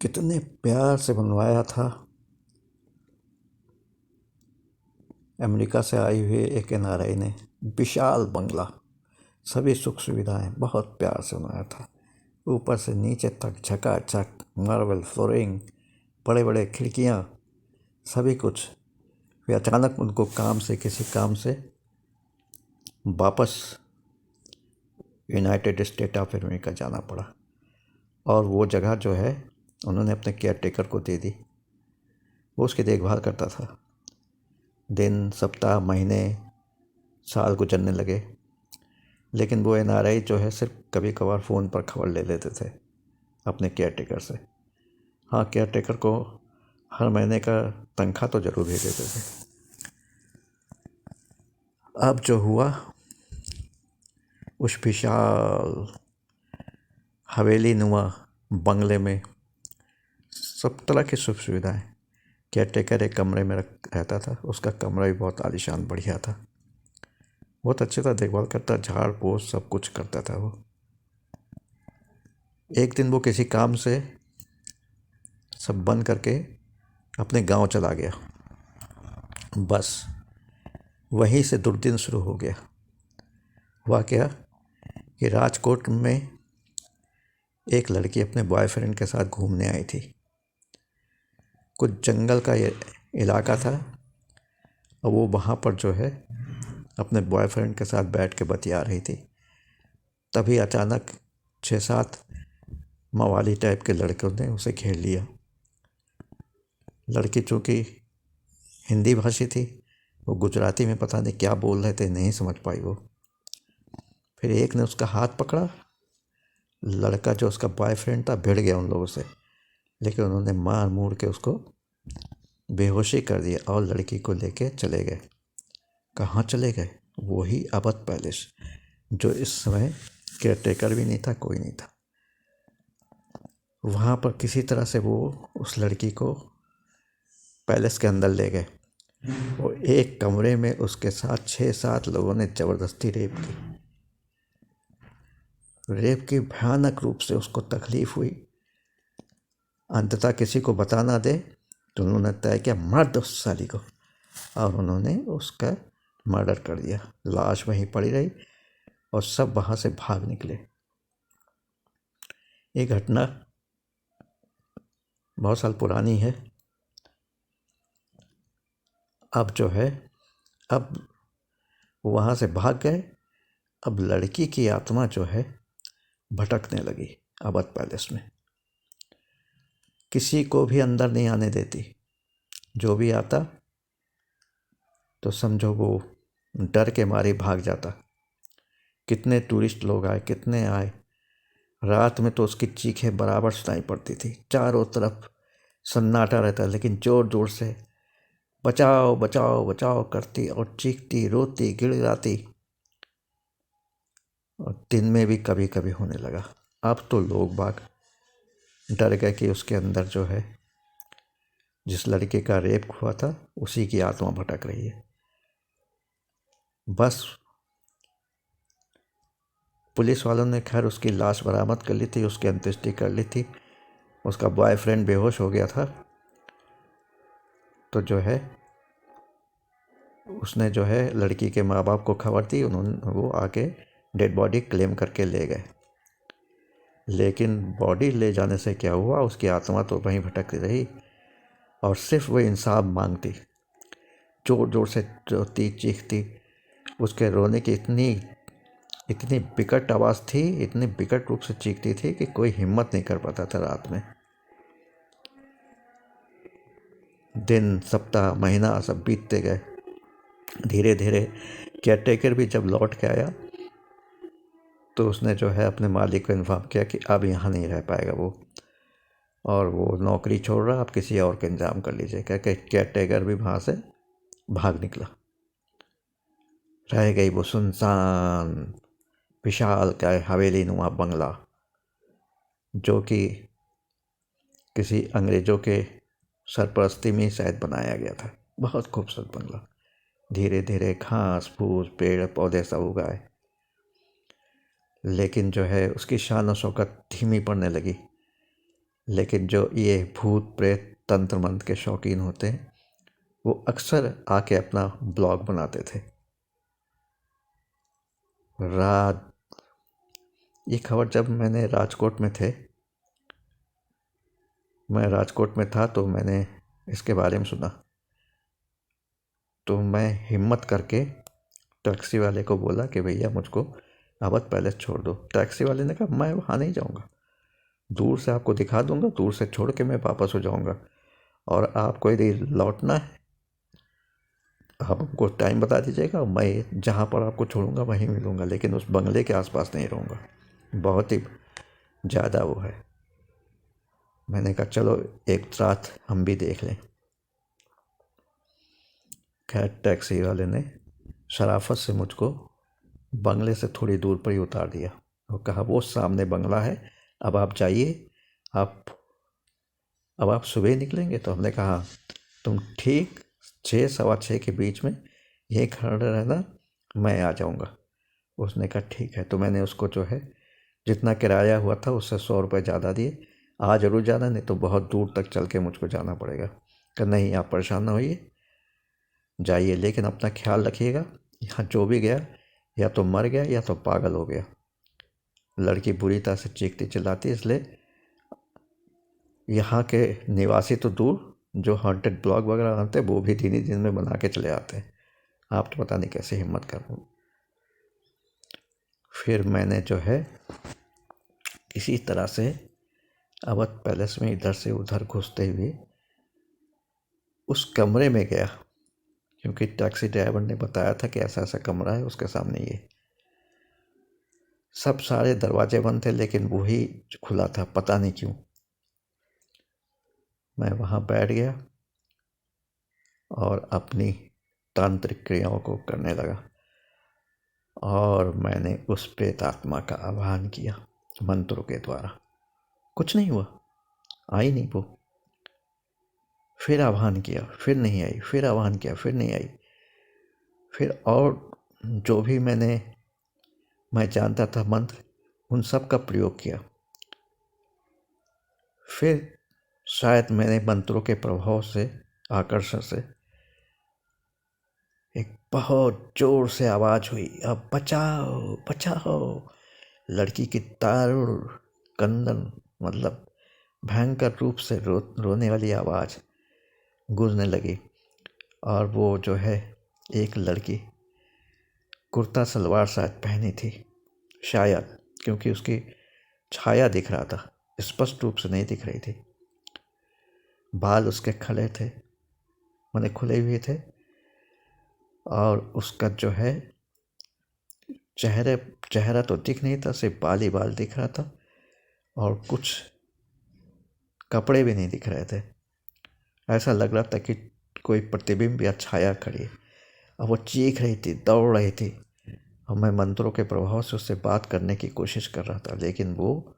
कितने प्यार से बनवाया था। अमेरिका से आई हुई एक एनआरआई ने विशाल बंगला, सभी सुख सुविधाएं बहुत प्यार से बनाया था। ऊपर से नीचे तक झकाझक मार्बल फ्लोरिंग, बड़े बड़े खिड़कियां, सभी कुछ। फिर अचानक उनको किसी काम से वापस यूनाइटेड स्टेट ऑफ अमेरिका जाना पड़ा। और वो जगह जो है उन्होंने अपने केयर टेकर को दे दी। वो उसकी देखभाल करता था। दिन, सप्ताह, महीने, साल गुजरने लगे, लेकिन वो एनआरआई जो है सिर्फ कभी कभार फ़ोन पर खबर ले लेते थे अपने केयर टेकर से। हाँ, केयर टेकर को हर महीने का तनख्वाह तो ज़रूर भेज देते थे। अब जो हुआ, उस विशाल हवेली नुमा बंगले में सब तरह की सुख सुविधाएं। केयर टेकर एक कमरे में रहता था। उसका कमरा भी बहुत आलीशान बढ़िया था। बहुत अच्छे तरह देखभाल करता, झाड़ पोछ सब कुछ करता था वो। एक दिन वो किसी काम से सब बंद करके अपने गांव चला गया। बस वहीं से दुर्दिन शुरू हो गया। हुआ क्या कि राजकोट में एक लड़की अपने बॉयफ्रेंड के साथ घूमने आई थी। कुछ जंगल का ये इलाका था और वो वहाँ पर जो है अपने बॉयफ्रेंड के साथ बैठ के बतिया रही थी। तभी अचानक 6-7 मवाली टाइप के लड़कों ने उसे घेर लिया। लड़की चूँकि हिंदी भाषी थी, वो गुजराती में पता नहीं क्या बोल रहे थे, नहीं समझ पाई वो। फिर एक ने उसका हाथ पकड़ा। लड़का जो उसका बॉयफ्रेंड था भिड़ गया उन लोगों से, लेकिन उन्होंने मार मूर के उसको बेहोशी कर दिया और लड़की को लेके चले गए। कहाँ चले गए? वही अवध पैलेस, जो इस समय केयर टेकर भी नहीं था, कोई नहीं था। वहाँ पर किसी तरह से वो उस लड़की को पैलेस के अंदर ले गए और एक कमरे में उसके साथ 6-7 लोगों ने ज़बरदस्ती रेप की भयानक रूप से उसको तकलीफ हुई। अंततः किसी को बता ना दे तो उन्होंने तय किया, मार दो उस साली को, और उन्होंने उसका मर्डर कर दिया। लाश वहीं पड़ी रही और सब वहाँ से भाग निकले। ये घटना बहुत साल पुरानी है। अब जो है, अब वहाँ से भाग गए। अब लड़की की आत्मा जो है भटकने लगी अवध पैलेस में। किसी को भी अंदर नहीं आने देती। जो भी आता तो समझो वो डर के मारे भाग जाता। कितने टूरिस्ट लोग आए, कितने आए। रात में तो उसकी चीखें बराबर सुनाई पड़ती थी। चारों तरफ सन्नाटा रहता, लेकिन जोर जोर से बचाओ बचाओ बचाओ करती और चीखती, रोती, गिड़गिड़ाती। और दिन में भी कभी कभी होने लगा। अब तो लोग बाग डर गए कि उसके अंदर जो है, जिस लड़के का रेप हुआ था, उसी की आत्मा भटक रही है। बस पुलिस वालों ने खैर उसकी लाश बरामद कर ली थी, उसकी अंत्येष्टि कर ली थी। उसका बॉयफ्रेंड बेहोश हो गया था, तो जो है उसने जो है लड़की के माँ बाप को खबर दी। वो आके डेड बॉडी क्लेम करके ले गए। लेकिन बॉडी ले जाने से क्या हुआ, उसकी आत्मा तो वहीं भटकती रही और सिर्फ वो इंसाफ मांगती। जोर जोर से रोती, चीखती। उसके रोने की इतनी इतनी बिकट आवाज़ थी, इतनी बिकट रूप से चीखती थी कि कोई हिम्मत नहीं कर पाता था रात में। दिन, सप्ताह, महीना सब बीतते गए। धीरे धीरे केयर टेकर भी जब लौट के आया तो उसने जो है अपने मालिक को इन्फॉर्म किया कि अब यहाँ नहीं रह पाएगा वो, और वो नौकरी छोड़ रहा, आप किसी और का इंतजाम कर लीजिए। कह के केयर टेकर भी वहाँ से भाग निकला। रह गई वो सुनसान विशाल का हवेली नुमा बंगला, जो कि किसी अंग्रेज़ों के सरपरस्ती में शायद बनाया गया था। बहुत खूबसूरत बंगला। धीरे धीरे घास फूस, पेड़ पौधे सब उगाए, लेकिन जो है उसकी शान और शौकत धीमी पड़ने लगी। लेकिन जो ये भूत प्रेत तंत्र मंत्र के शौकीन होते हैं वो अक्सर आके अपना ब्लॉग बनाते थे। रात ये खबर जब मैंने राजकोट में थे, मैं राजकोट में था तो मैंने इसके बारे में सुना, तो मैं हिम्मत करके टैक्सी वाले को बोला कि भैया मुझको अवध पैलेस छोड़ दो। टैक्सी वाले ने कहा मैं वहाँ नहीं जाऊँगा, दूर से आपको दिखा दूँगा, दूर से छोड़ के मैं वापस हो जाऊँगा, और आपको यदि लौटना है आप हमको टाइम बता दीजिएगा, मैं जहाँ पर आपको छोड़ूंगा वहीं मिलूँगा, लेकिन उस बंगले के आसपास नहीं रहूँगा, बहुत ही ज़्यादा वो है। मैंने कहा चलो एक रात हम भी देख लें। खैर टैक्सी वाले ने शराफत से मुझको बंगले से थोड़ी दूर पर ही उतार दिया और कहा वो सामने बंगला है, अब आप जाइए, अब आप सुबह निकलेंगे। तो हमने कहा तुम ठीक 6 सवा 6 के बीच में यहीं खड़े रहना, मैं आ जाऊँगा। उसने कहा ठीक है। तो मैंने उसको जो है जितना किराया हुआ था उससे 100 रुपये ज़्यादा दिए। आ जरूर जाना, नहीं तो बहुत दूर तक चल के मुझको जाना पड़ेगा। कहा नहीं आप परेशान ना होइए, जाइए, लेकिन अपना ख्याल रखिएगा, यहाँ जो भी गया या तो मर गया या तो पागल हो गया। लड़की बुरी तरह से चीखती चिल्लाती, इसलिए यहाँ के निवासी तो दूर, जो हॉन्टेड ब्लॉग वगैरह आते हैं वो भी दिन ही दिन में बना के चले आते हैं। आप तो पता नहीं कैसे हिम्मत कर रहे हो। फिर मैंने जो है इसी तरह से अवध पैलेस में इधर से उधर घुसते हुए उस कमरे में गया, क्योंकि टैक्सी ड्राइवर ने बताया था कि ऐसा ऐसा कमरा है उसके सामने। ये सब सारे दरवाजे बंद थे लेकिन वही खुला था, पता नहीं क्यों। मैं वहाँ बैठ गया और अपनी तांत्रिक क्रियाओं को करने लगा, और मैंने उस प्रेत आत्मा का आह्वान किया मंत्रों के द्वारा। कुछ नहीं हुआ, आई नहीं वो। फिर आह्वान किया, फिर नहीं आई, फिर आह्वान किया, फिर नहीं आई। फिर और जो भी मैं जानता था मंत्र, उन सब का प्रयोग किया। फिर शायद मैंने मंत्रों के प्रभाव से, आकर्षण से, एक बहुत जोर से आवाज़ हुई, अब बचाओ बचाओ। लड़की की दारुण क्रंदन, मतलब भयंकर रूप से रोने वाली आवाज़ गूंजने लगी। और वो जो है एक लड़की कुर्ता सलवार शायद पहनी थी, शायद, क्योंकि उसकी छाया दिख रहा था, स्पष्ट रूप से नहीं दिख रही थी। बाल उसके खड़े थे, माने खुले हुए थे, और उसका जो है चेहरा तो दिख नहीं था, सिर्फ बाल ही बाल दिख रहा था, और कुछ कपड़े भी नहीं दिख रहे थे। ऐसा लग रहा था कि कोई प्रतिबिंब या छाया खड़ी है। और वो चीख रही थी, दौड़ रही थी, और मैं मंत्रों के प्रभाव से उससे बात करने की कोशिश कर रहा था, लेकिन वो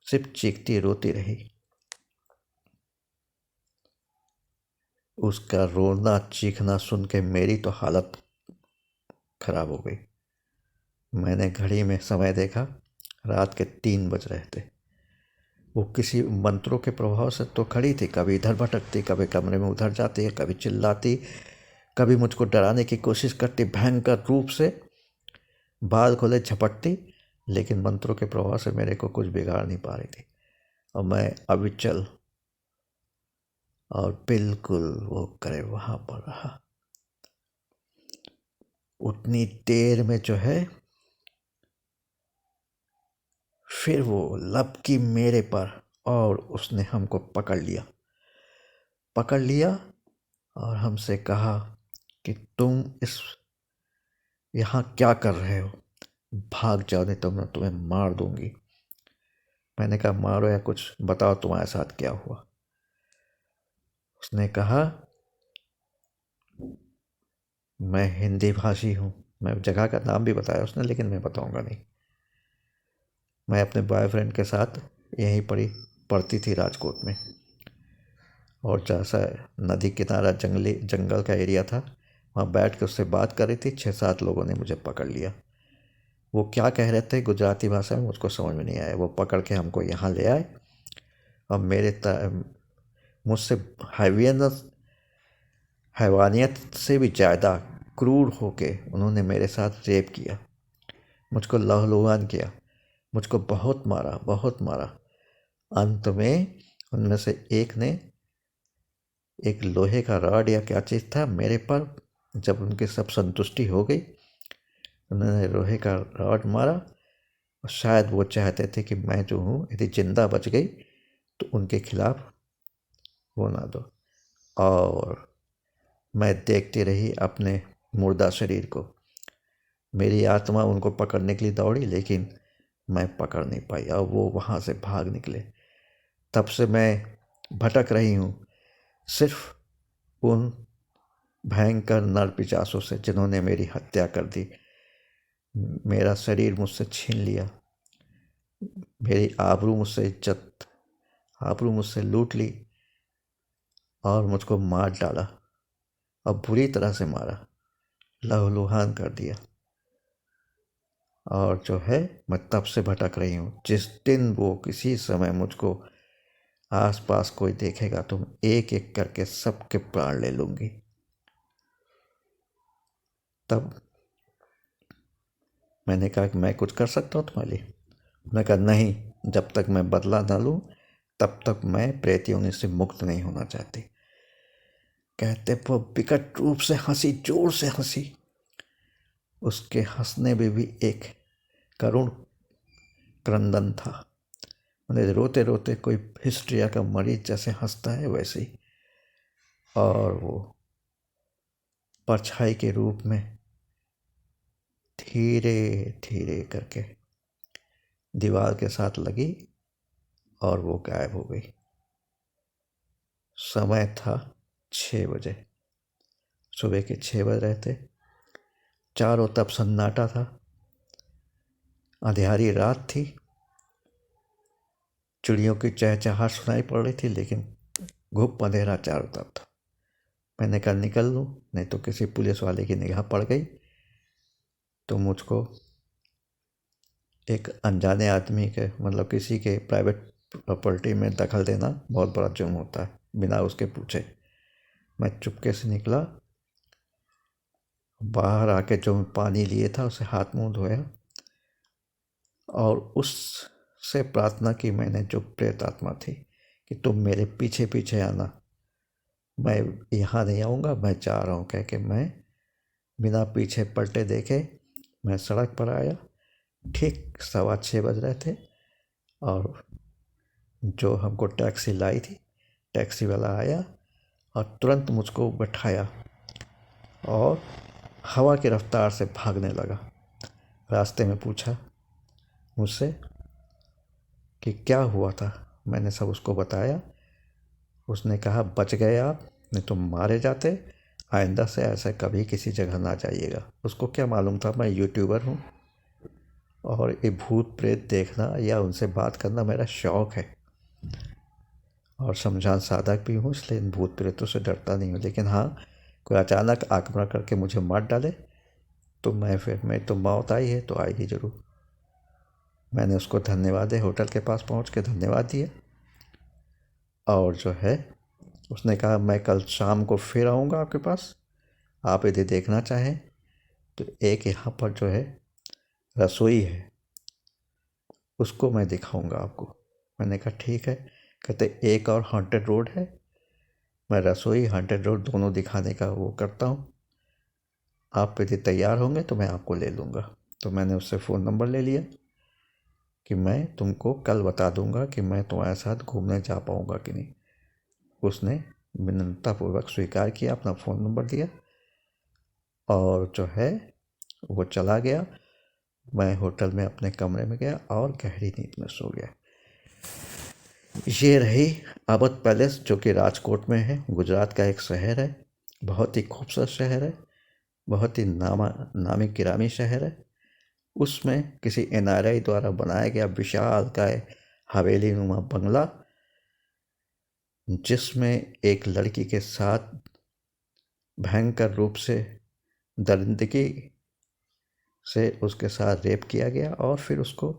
सिर्फ चीखती रोती रही। उसका रोना चीखना सुन के मेरी तो हालत खराब हो गई। मैंने घड़ी में समय देखा, रात के 3 बज रहे थे। वो किसी मंत्रों के प्रभाव से तो खड़ी थी, कभी इधर भटकती, कभी कमरे में उधर जाती, कभी चिल्लाती, कभी मुझको डराने की कोशिश करती भयंकर रूप से, बाल खोले झपटती, लेकिन मंत्रों के प्रभाव से मेरे को कुछ बिगाड़ नहीं पा रही थी। और मैं अविचल और बिल्कुल वो करे वहाँ पर रहा। उतनी देर में जो है फिर वो लपकी मेरे पर, और उसने हमको पकड़ लिया और हमसे कहा कि तुम यहाँ क्या कर रहे हो, भाग जाओ नहीं तो मैं तुम्हें मार दूंगी। मैंने कहा मारो या कुछ बताओ तुम्हारे साथ क्या हुआ। उसने कहा मैं हिंदी भाषी हूँ। मैं जगह का नाम भी बताया उसने, लेकिन मैं बताऊंगा नहीं। मैं अपने बॉयफ्रेंड के साथ यहीं पर ही पढ़ती थी राजकोट में, और जैसा नदी किनारा जंगल का एरिया था, वहाँ बैठ के उससे बात कर रही थी। 6-7 लोगों ने मुझे पकड़ लिया। वो क्या कह रहे थे गुजराती भाषा में मुझको समझ में नहीं आया। वो पकड़ के हमको यहाँ ले आए और मुझसे हैवानियत से भी ज़्यादा क्रूर होके उन्होंने मेरे साथ रेप किया, मुझको लहूलुहान किया, मुझको बहुत मारा। अंत में उनमें से एक ने एक लोहे का रॉड या क्या चीज़ था मेरे पर, जब उनकी सब संतुष्टि हो गई उन्होंने लोहे का रॉड मारा। और शायद वो चाहते थे कि मैं जो हूँ यदि जिंदा बच गई तो उनके खिलाफ वो ना दो। और मैं देखती रही अपने मुर्दा शरीर को। मेरी आत्मा उनको पकड़ने के लिए दौड़ी, लेकिन मैं पकड़ नहीं पाई और वो वहाँ से भाग निकले। तब से मैं भटक रही हूँ सिर्फ उन भयंकर नरपिशाचों से जिन्होंने मेरी हत्या कर दी, मेरा शरीर मुझसे छीन लिया, मेरी आबरू मुझसे लूट ली और मुझको मार डाला और बुरी तरह से मारा, लहूलुहान कर दिया। और जो है मैं तब से भटक रही हूँ। जिस दिन वो किसी समय मुझको आसपास कोई देखेगा तो एक एक करके सबके प्राण ले लूँगी। तब मैंने कहा कि मैं कुछ कर सकता हूँ तुम्हारे लिए? उन्होंने कहा नहीं, जब तक मैं बदला ना लूँ तब तक मैं प्रेत योनि से मुक्त नहीं होना चाहती। कहते वो विकट रूप से हंसी, जोर से हंसी। उसके हंसने में भी एक करुण क्रंदन था। मैंने रोते रोते कोई हिस्ट्रिया का मरीज जैसे हंसता है वैसे ही। और वो परछाई के रूप में धीरे धीरे करके दीवार के साथ लगी और वो गायब हो गई। समय था 6 बजे, सुबह के 6 बज रहे थे। चारों तरफ सन्नाटा था, अंधियारी रात थी। चिड़ियों की चहचहाहट सुनाई पड़ रही थी, लेकिन घुप अंधेरा चारों तरफ था। मैंने कहा निकल लूँ, नहीं तो किसी पुलिस वाले की निगाह पड़ गई तो मुझको एक अनजाने आदमी के मतलब किसी के प्राइवेट प्रॉपर्टी में दखल देना बहुत बड़ा जुर्म होता है बिना उसके पूछे। मैं चुपके से निकला, बाहर आके जो पानी लिए था उसे हाथ मुंह धोया और उससे प्रार्थना की मैंने जो प्रेत आत्मा थी कि तुम मेरे पीछे पीछे आना, मैं यहाँ नहीं आऊँगा, मैं जा रहा हूँ। कह के मैं बिना पीछे पलटे देखे मैं सड़क पर आया। ठीक 6:15 बज रहे थे और जो हमको टैक्सी लाई थी, टैक्सी वाला आया और तुरंत मुझको बैठाया और हवा की रफ्तार से भागने लगा। रास्ते में पूछा मुझसे कि क्या हुआ था। मैंने सब उसको बताया। उसने कहा बच गए आप, नहीं तो मारे जाते। आइंदा से ऐसा कभी किसी जगह ना जाइएगा। उसको क्या मालूम था मैं यूट्यूबर हूँ और ये भूत प्रेत देखना या उनसे बात करना मेरा शौक़ है और शमशान साधक भी हूँ, इसलिए इन भूत प्रेतों से डरता नहीं हूँ। लेकिन हाँ, कोई अचानक आक्रमण करके मुझे मार डाले तो मैं तो मौत आई है तो आएगी ज़रूर। मैंने उसको धन्यवाद दे होटल के पास पहुँच के धन्यवाद दिया और जो है उसने कहा मैं कल शाम को फिर आऊँगा आपके पास, आप यदि देखना चाहें तो एक यहाँ पर जो है रसोई है, उसको मैं दिखाऊंगा आपको। मैंने कहा ठीक है। कहते एक और हॉन्टेड रोड है, मैं रसोई हॉन्टेड रोड दोनों दिखाने का वो करता हूँ, आप यदि तैयार होंगे तो मैं आपको ले लूँगा। तो मैंने उससे फ़ोन नंबर ले लिया कि मैं तुमको कल बता दूँगा कि मैं तुम्हारे साथ घूमने जा पाऊँगा कि नहीं। उसने विनम्रतापूर्वक स्वीकार किया, अपना फ़ोन नंबर दिया और जो है वो चला गया। मैं होटल में अपने कमरे में गया और गहरी नींद में सो गया। ये रही अवध पैलेस, जो कि राजकोट में है, गुजरात का एक शहर है। बहुत ही खूबसूरत शहर है, बहुत ही नामी गिरामी शहर है। उसमें किसी NRI द्वारा बनाया गया विशालकाय हवेली नुमा बंगला, जिसमें एक लड़की के साथ भयंकर रूप से दरिंदगी से उसके साथ रेप किया गया और फिर उसको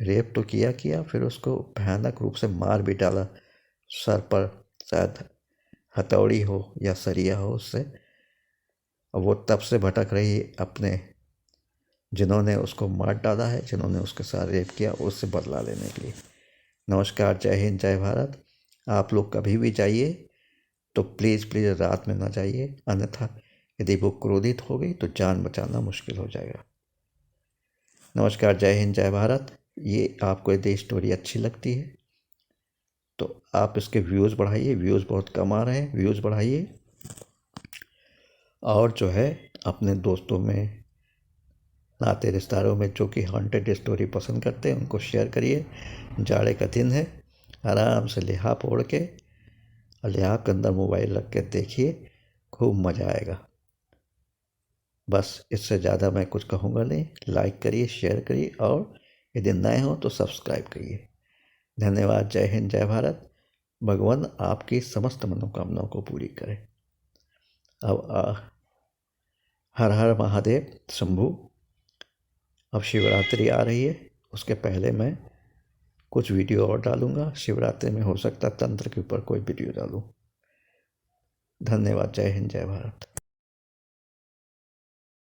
रेप तो किया, फिर उसको भयानक रूप से मार भी डाला। सर पर शायद हथौड़ी हो या सरिया हो उससे। और वो तब से भटक रही अपने, जिन्होंने उसको मार डाला है, जिन्होंने उसके साथ रेप किया, उससे बदला लेने के लिए। नमस्कार, जय हिंद, जय भारत। आप लोग कभी भी जाइए तो प्लीज़ रात में ना जाइए, अन्यथा यदि वो क्रोधित हो गई तो जान बचाना मुश्किल हो जाएगा। नमस्कार, जय हिंद, जय भारत। ये आपको यदि स्टोरी अच्छी लगती है तो आप इसके व्यूज़ बढ़ाइए। व्यूज़ बहुत कम आ रहे हैं, व्यूज़ बढ़ाइए। और जो है अपने दोस्तों में, नाते रिश्तेदारों में जो कि हॉन्टेड स्टोरी पसंद करते हैं उनको शेयर करिए। जाड़े का दिन है, आराम से लिहाफ ओढ़ के और लिहाफ के अंदर मोबाइल रख के देखिए, खूब मज़ा आएगा। बस इससे ज़्यादा मैं कुछ कहूँगा नहीं। लाइक करिए, शेयर करिए और यदि नए हो तो सब्सक्राइब करिए। धन्यवाद। जय हिंद, जय भारत। भगवान आपकी समस्त मनोकामनाओं को पूरी करे। अब हर हर महादेव शंभू। अब शिवरात्रि आ रही है, उसके पहले मैं कुछ वीडियो और डालूंगा। शिवरात्रि में हो सकता है तंत्र के ऊपर कोई वीडियो डालूं। धन्यवाद। जय हिंद, जय भारत।